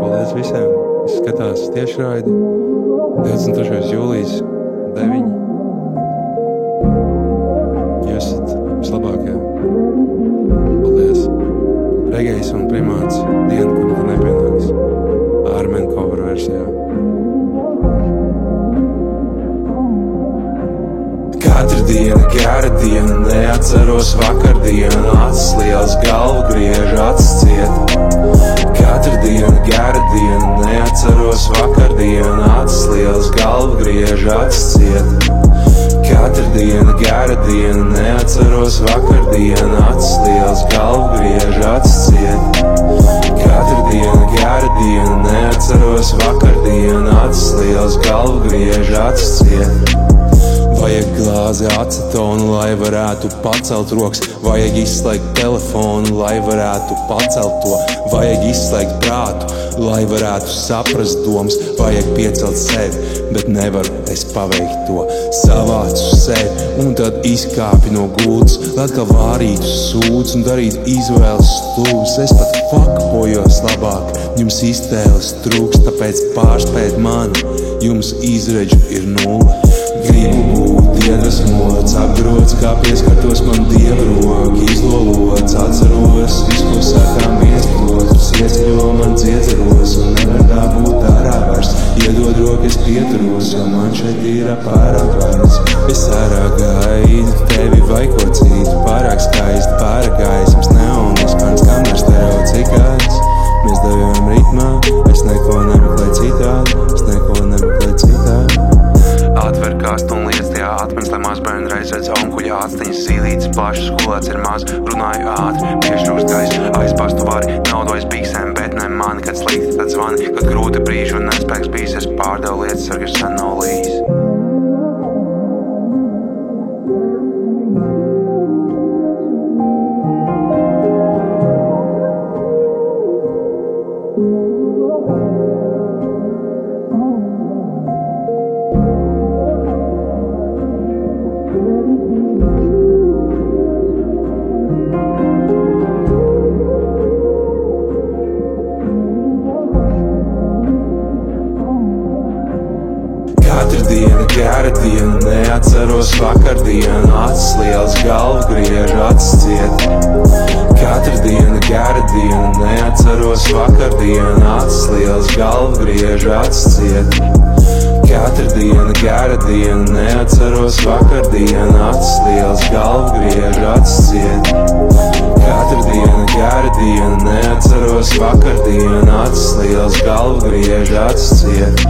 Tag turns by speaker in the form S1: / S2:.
S1: Paldies visiem, kas skatās tiešraidi 23. jūlijas 9. Jūs esat vislabākie. Paldies. Regējs un primāts diena, kur nekur nepienāks. Ārmen cover versijā. Katra diena, gara diena, neatceros vakardienu, acis liels, galvu griež, acis ciet. Katra diena, gara diena, neatceros vakardienu, acis liels, galvu griež, acis ciet. Katra diena, gara diena, neatceros vakardienu, acis liels, galvu griež, acis ciet. Katra diena, gara diena, neatceros vakardienu, acis liels, galvu griež, acis ciet. Vajag glāzi acetonu, lai varētu pacelt rokas. Vajag izslēgt telefonu, lai varētu pacelt to. Vajag izslēgt prātu, lai varētu saprast domas. Vajag piecelt sevi, bet nevaru es paveikt to. Savācu sevi un tad izkāpi no gultas, lai atkal vārītu sūdz un darītu izvēles stulbas. Es pat fakbojos labāk, jums iztēles trūks, tāpēc pārspēt mani, jums izredžu ir nulle. Gribu būt iedvesmots, apgrots, kā pieskartos man Dieva roka, izlolots, atceros, visu, ko sakām viens otrs, ieceļo man dziedzeros, un nevar tā būt ārā vairs. Iedod roku, es pieturos, jo man šeit ir pārāk vairs. Es ārā gaidu tevi vai ko citu, pārāk skaisti, pārāk gaismas, neonis, pērns kamēr stereocikāts. Mēs devām ritmā, es neko nemeklēju citādi, es neko nemeklēju citādi. Atver kastu un liec tajā atmiņas, lai mazbērni reiz redz onkuļa atstiņas, zīlītes plašas, skolēts ir maz, runāju ātri, piešķūst gaisu, aizpastu vari, naudojas bīksēm, bet ne mani, kad slikti tad zvani, kad grūti brīži un nespēks bijis, es pārdevu lietas, sargi sen nav līs. Katra diena, gara diena, neatceros vakardienu, acis liels, galvu griež, acis ciet. Katra diena, gara diena, neatceros vakardienu, acis liels, galvu griež, acis ciet. Katra diena, gara diena, neatceros vakardienu, acis liels, galvu griež, acis ciet. Katra diena, gara diena, neatceros vakardienu, acis liels, galvu griež, acis ciet.